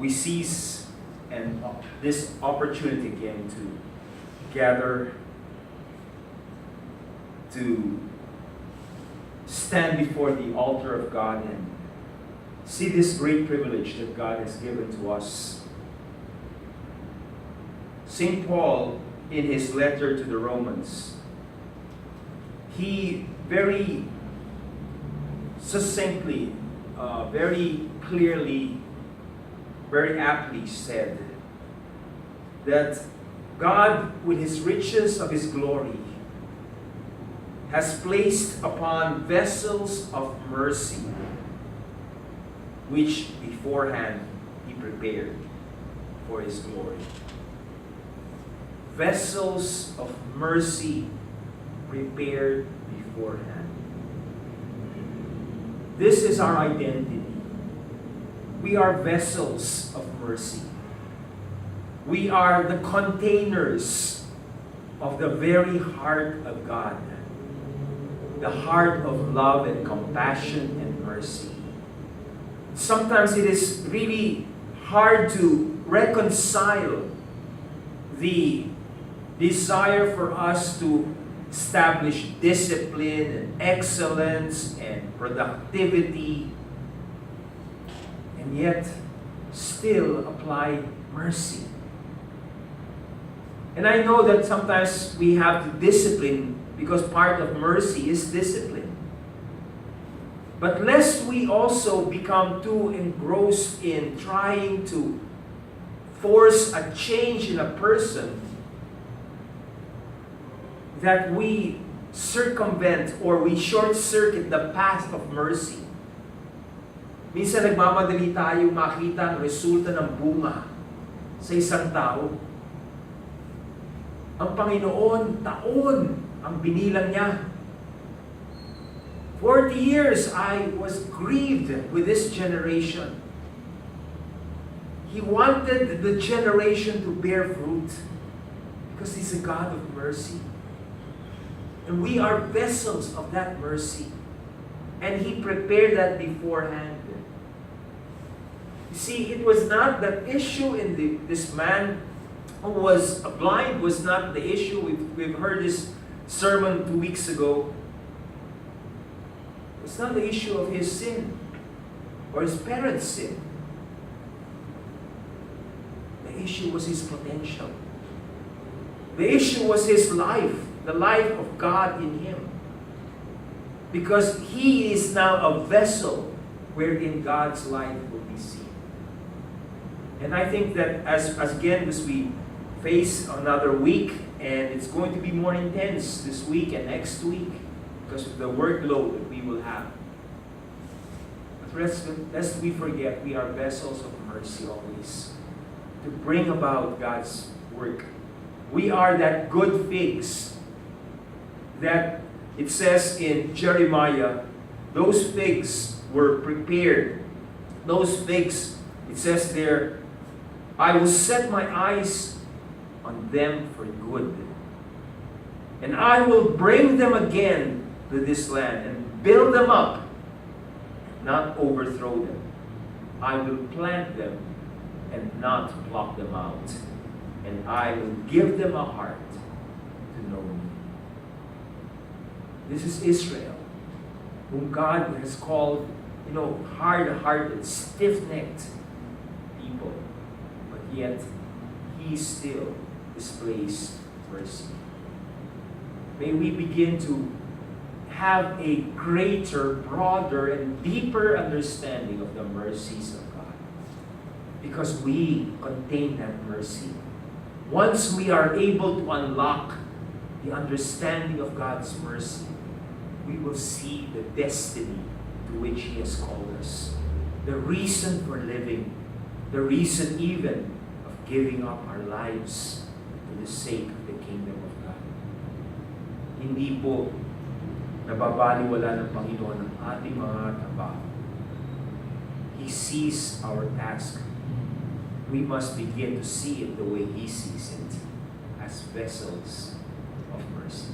we seize this opportunity again to gather, to stand before the altar of God and see this great privilege that God has given to us. St. Paul, in his letter to the Romans, he very succinctly, very clearly, very aptly said that God, with his riches of his glory, has placed upon vessels of mercy, which beforehand he prepared for his glory. Vessels of mercy prepared beforehand. This is our identity. We are vessels of mercy. We are the containers of the very heart of God. The heart of love and compassion and mercy. Sometimes it is really hard to reconcile the desire for us to establish discipline and excellence and productivity, and yet still apply mercy. And I know that sometimes we have to discipline because part of mercy is discipline. But lest we also become too engrossed in trying to force a change in a person, that we circumvent or we short-circuit the path of mercy. Minsan nagmamadali tayo makita ang resulta ng bunga sa isang tao. Ang Panginoon, taon ang binilang niya. 40 years I was grieved with this generation. He wanted the generation to bear fruit because He's a God of mercy. And we are vessels of that mercy. And He prepared that beforehand. You see, it was not the issue in this man who was blind was not the issue. We've heard this sermon 2 weeks ago. It's not the issue of his sin or his parents' sin. The issue was his potential. The issue was his life, the life of God in him. Because he is now a vessel wherein God's life will be seen. And I think that as we face another week, and it's going to be more intense this week and next week because of the workload that we will have. But lest we forget, we are vessels of mercy always to bring about God's work. We are that good figs that it says in Jeremiah, those figs were prepared. Those figs, it says there, I will set my eyes on them for good. And I will bring them again to this land and build them up, not overthrow them. I will plant them and not pluck them out. And I will give them a heart to know me. This is Israel, whom God has called, hard-hearted, stiff-necked people. But yet, He still displays mercy. May we begin to have a greater, broader, and deeper understanding of the mercies of God. Because we contain that mercy. Once we are able to unlock the understanding of God's mercy, we will see the destiny to which He has called us. The reason for living. The reason even of giving up our lives for the sake of the kingdom of God. Hindi po nababaliwala ng Panginoon ang ating mga trabaho. He sees our task. We must begin to see it the way He sees it, as vessels of mercy.